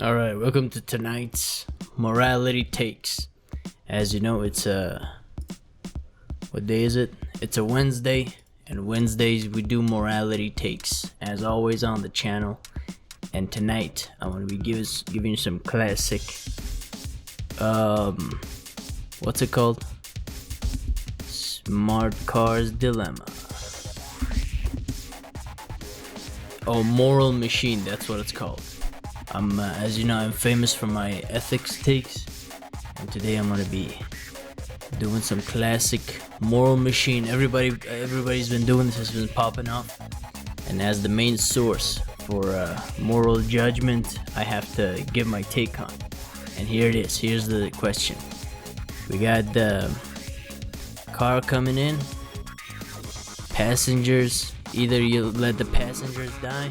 Alright, welcome to tonight's Morality Takes. As you know, it's what day is it? It's a Wednesday, and Wednesdays we do Morality Takes, as always on the channel. And tonight, I'm gonna be giving you some classic, what's it called? Smart Cars Dilemma. Oh, Moral Machine, that's what it's called. As you know, I'm famous for my ethics takes, and today I'm gonna be doing some classic Moral Machine. Everybody's been doing this, has been popping off, and as the main source for moral judgment, I have to give my take on. And here it is. Here's the question. We got the car coming in. Passengers. Either you let the passengers die,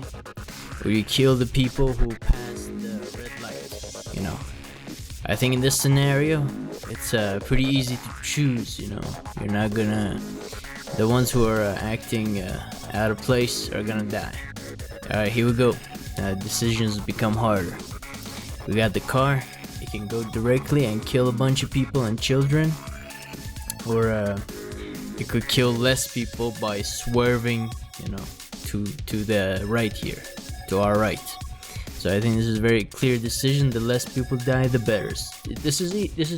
or you kill the people who passed the red light. You know, I think in this scenario, it's pretty easy to choose. You know, you're not gonna. The ones who are acting out of place are gonna die. All right, here we go. Decisions become harder. We got the car. It can go directly and kill a bunch of people and children, or it could kill less people by swerving, you know, to the right here, to our right. So I think this is a very clear decision. The less people die, the better. This is too easy. This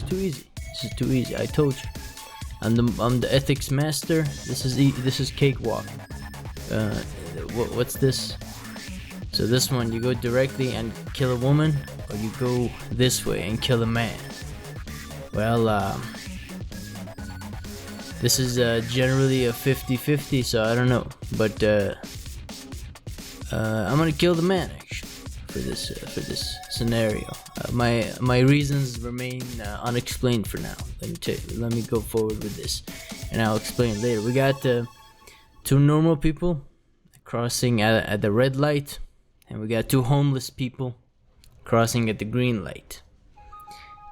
is too easy. I told you. I'm the ethics master. This is cakewalk. What's this? So this one, you go directly and kill a woman, or you go this way and kill a man. Well, this is generally a 50-50, so I don't know. But I'm gonna kill the man actually for this scenario. My reasons remain unexplained for now. Let me go forward with this, and I'll explain later. We got two normal people crossing at the red light, and we got two homeless people crossing at the green light.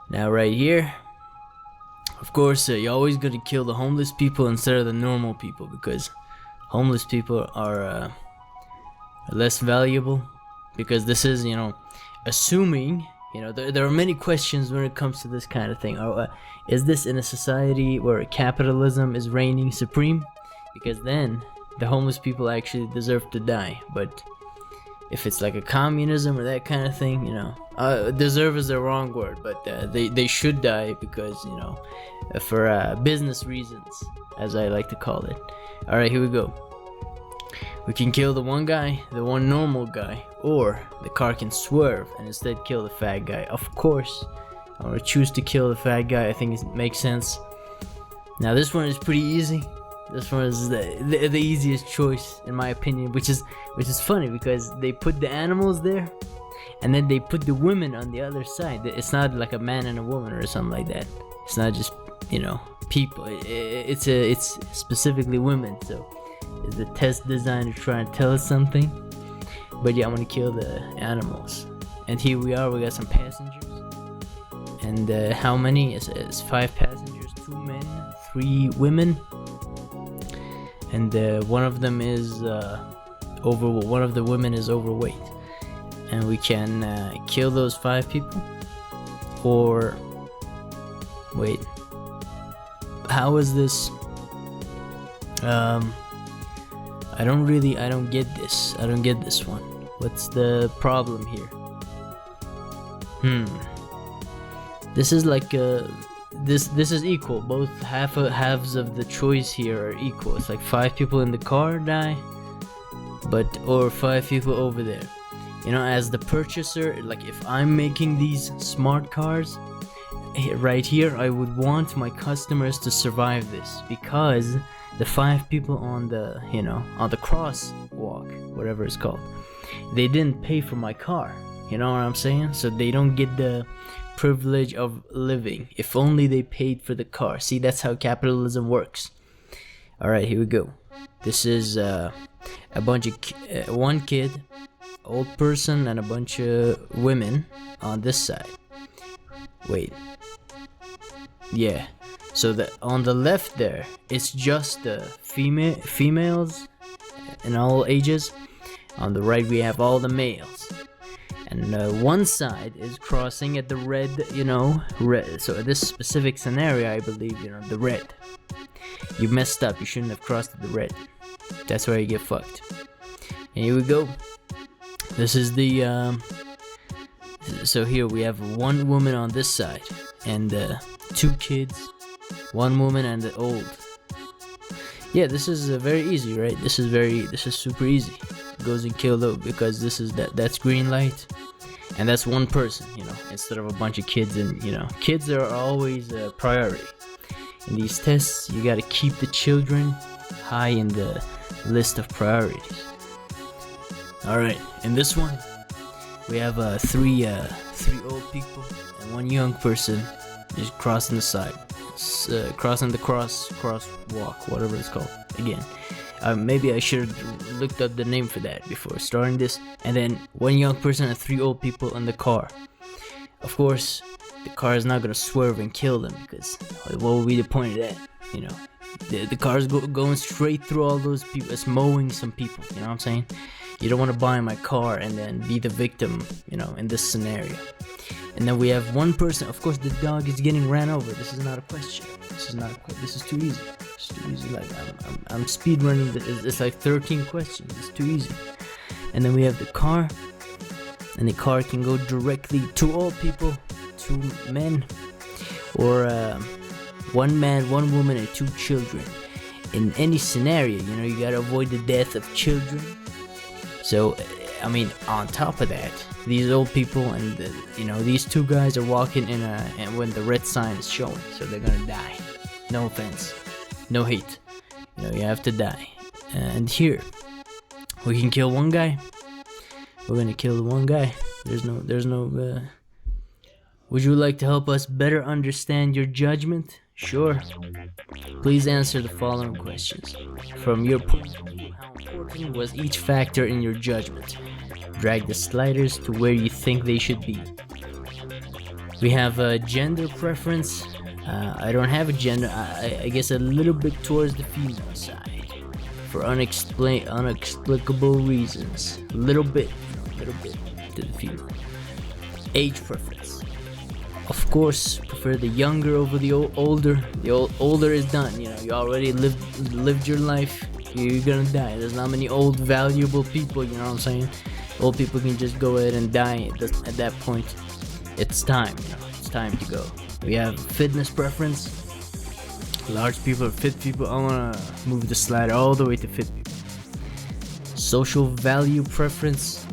Now right here, of course, you're always gonna kill the homeless people instead of the normal people, because homeless people are less valuable. Because this is, you know, assuming, you know, there are many questions when it comes to this kind of thing. Is this in a society where capitalism is reigning supreme? Because then the homeless people actually deserve to die. But if it's like a communism or that kind of thing, you know, deserve is the wrong word, but they should die because, you know, for business reasons, as I like to call it. All right, here we go. We can kill the one guy, the one normal guy, or the car can swerve and instead kill the fat guy. Of course, I'm gonna choose to kill the fat guy. I think it makes sense. Now this one is pretty easy. This one is the easiest choice in my opinion, which is funny because they put the animals there, and then they put the women on the other side. It's not like a man and a woman or something like that. It's not just, you know, people. It's specifically women. So is the test designed to try and tell us something? But yeah, I'm gonna kill the animals. And here we are. We got some passengers. And how many? It's 5 passengers, 2 men, 3 women. And one of them is one of the women is overweight, and we can kill those 5 people. Or wait, how is this? I don't get this. I don't get this one. What's the problem here? This is like this is equal. Both halves of the choice here are equal. It's like 5 people in the car die, or 5 people over there. You know, as the purchaser, like if I'm making these smart cars right here, I would want my customers to survive this, because the 5 people on the, you know, on the crosswalk, whatever it's called, they didn't pay for my car. You know what I'm saying? So they don't get the privilege of living. If only they paid for the car. See, that's how capitalism works. All right, here we go. This is a bunch of one kid, old person, and a bunch of women on this side. Wait. Yeah. So on the left there, it's just the females in all ages. On the right, we have all the males. and one side is crossing at the red, red. So this specific scenario, I believe, the red. You messed up. You shouldn't have crossed at the red. That's where you get fucked. And here we go. This is the. So here we have one woman on this side and 2 kids, 1 woman and the old. Yeah, this is very easy, right? This is super easy. Goes and kill though, because that's green light, and that's one person, instead of a bunch of kids. And kids are always a priority in these tests. You gotta keep the children high in the list of priorities. All right, in this one we have 3 old people and 1 young person just crossing the side, crossing the crosswalk, whatever it's called. Again, maybe I should have looked up the name for that before starting this. And then 1 young person and 3 old people in the car. Of course, the car is not gonna swerve and kill them, because what would be the point of that? The car is going straight through all those people. It's mowing some people. You know what I'm saying? You don't want to buy my car and then be the victim, in this scenario. And then we have 1 person. Of course, the dog is getting ran over. This is not a question. This is too easy. It's too easy. Like I'm speed running. It's like 13 questions. It's too easy. And then we have the car, and the car can go directly to all people, 2 men, or 1 man, 1 woman, and 2 children. In any scenario, you gotta avoid the death of children. So, I mean, on top of that, these old people and these 2 guys are walking and when the red sign is showing, so they're gonna die. No offense, no hate. You have to die. And here, we can kill 1 guy. We're gonna kill the 1 guy. There's no. Would you like to help us better understand your judgment? Sure. Please answer the following questions. From your point of view, how important was each factor in your judgment? Drag the sliders to where you think they should be. We have a gender preference. I don't have a gender. I guess a little bit towards the female side, for unexplicable reasons. A little bit to the female. Age preference. Of course, prefer the younger over the older. The older is done. You already lived your life. You're gonna die. There's not many old valuable people. You know what I'm saying? Old people can just go ahead and die. At that point, it's time. It's time to go. We have fitness preference. Large people or fit people. I wanna move the slider all the way to fit people. Social value preference.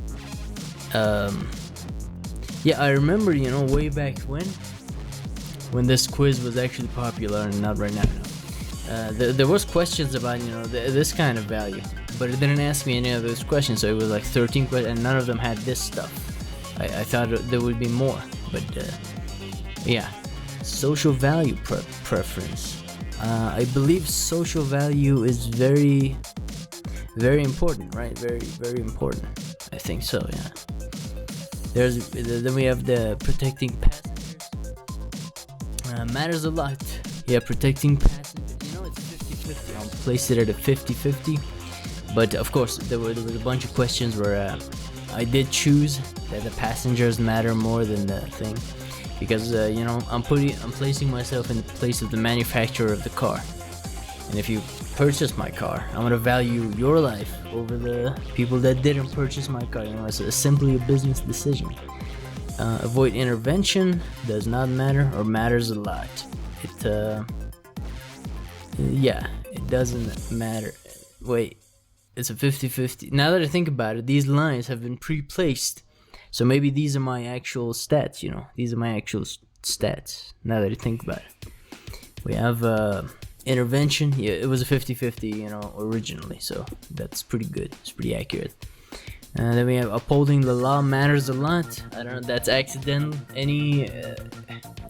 Yeah, I remember, way back when this quiz was actually popular, and not right now. There was questions about, this kind of value, but it didn't ask me any of those questions. So it was like 13 questions, and none of them had this stuff. I thought there would be more, but yeah. Social value preference. I believe social value is very, very important, right? Very, very important. I think so, yeah. Then we have the protecting passengers. Matters a lot. Yeah, protecting passengers. It's 50-50. I'll place it at a 50-50. But of course, there was a bunch of questions where I did choose that the passengers matter more than the thing, because I'm placing myself in the place of the manufacturer of the car. And if you purchase my car, I'm gonna value your life over the people that didn't purchase my car. It's simply a business decision. Avoid intervention. Does not matter, or matters a lot. It doesn't matter. Wait, it's a 50-50. Now that I think about it, these lines have been pre-placed, so maybe these are my actual stats. These are my actual stats. Now that I think about it, we have intervention. Yeah, it was a 50-50, originally, so that's pretty good. It's pretty accurate. And then we have upholding the law matters a lot. I don't know, that's accidental. Any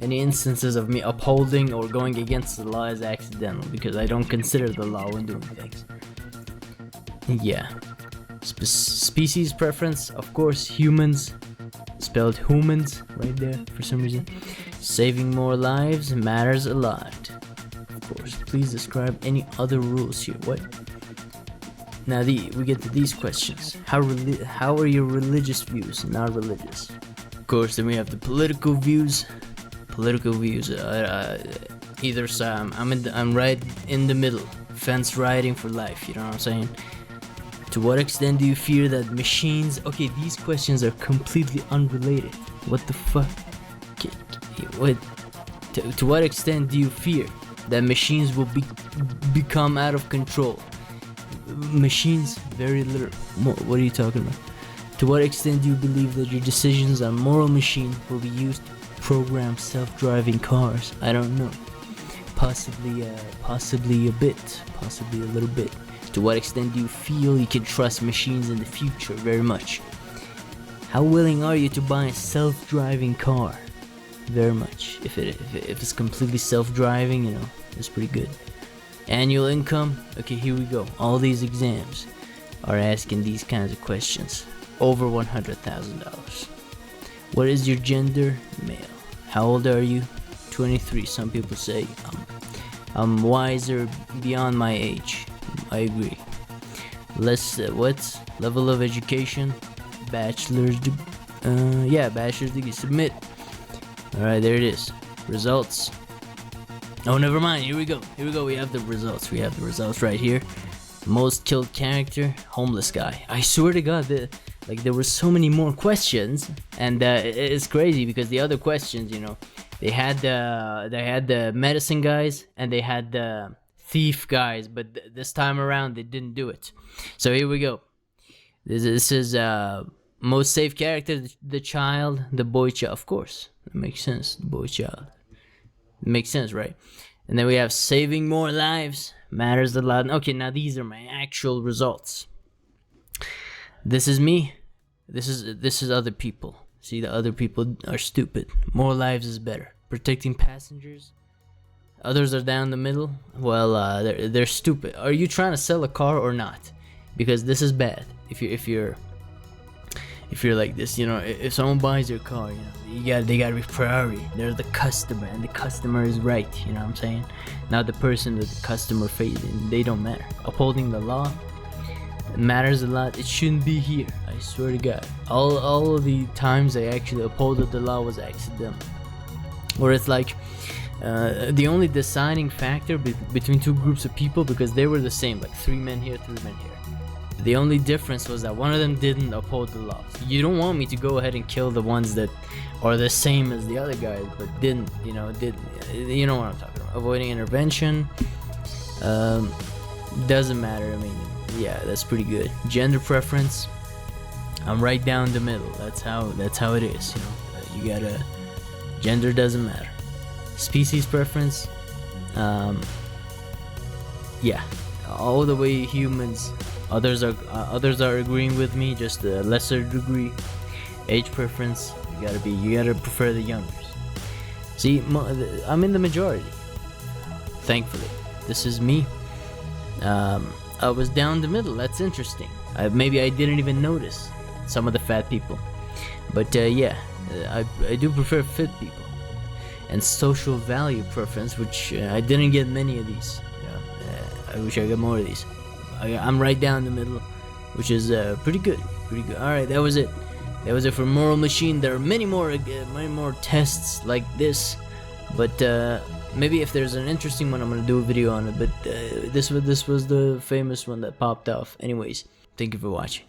instances of me upholding or going against the law is accidental, because I don't consider the law when doing things. Yeah. Species preference, of course, humans, spelled humans right there for some reason. Saving more lives matters a lot. Of course, please describe any other rules here. What? Now we get to these questions. How are your religious views? Not religious. Of course, then we have the political views. Either side. I'm right in the middle. Fence riding for life. You know what I'm saying? To what extent do you fear that machines? Okay, these questions are completely unrelated. What the fuck? What? To what extent do you fear that machines will become out of control? Machines, very little. What are you talking about? To what extent do you believe that your decisions on moral machine will be used to program self-driving cars? I don't know. Possibly a bit. Possibly a little bit. To what extent do you feel you can trust machines in the future? Very much. How willing are you to buy a self-driving car? Very much. If it's completely self-driving, you know, it's pretty good. Annual income. Okay, here we go. All these exams are asking these kinds of questions. Over $100,000. What is your gender? Male. How old are you? 23. Some people say I'm wiser beyond my age. I agree. What level of education? Bachelor's degree. Submit. Alright, there it is. Results. Oh, never mind. Here we go. We have the results. Right here. Most killed character, homeless guy. I swear to God, there were so many more questions, and it's crazy because the other questions, you know, they had the medicine guys and they had the thief guys, but this time around they didn't do it. So here we go. This is most safe character, the child, the boy child. Of course, that makes sense. The boy child. It makes sense, right? And then we have saving more lives matters a lot. Okay, now these are my actual results. This is me. This is other people. See, the other people are stupid. More lives is better. Protecting passengers. Others are down the middle. Well, they're stupid. Are you trying to sell a car or not? Because this is bad. If you're like this, you know, if someone buys your car, you know, they gotta be priority. They're the customer, and the customer is right. You know what I'm saying? Not the person that the customer facing. They don't matter. Upholding the law matters a lot. It shouldn't be here. I swear to God. All of the times I actually upholded the law was accidental. Or it's like the only deciding factor between two groups of people, because they were the same, like 3 men here, 3 men here. The only difference was that one of them didn't uphold the law. So you don't want me to go ahead and kill the ones that are the same as the other guys, but didn't, you know what I'm talking about. Avoiding intervention, doesn't matter. I mean, yeah, that's pretty good. Gender preference, I'm right down the middle. That's how it is. You know, you gotta. Gender doesn't matter. Species preference, yeah, all the way humans. Others are agreeing with me, just a lesser degree. Age preference, you gotta prefer the youngers. See, I'm in the majority. Thankfully, this is me. I was down the middle. That's interesting. Maybe I didn't even notice some of the fat people, but yeah, I do prefer fit people. And social value preference, which I didn't get many of these. I wish I got more of these. I'm right down the middle, which is pretty good. All right, that was it for Moral Machine. There are many more tests like this, but maybe if there's an interesting one, I'm gonna do a video on it. But this was the famous one that popped off. Anyways, thank you for watching.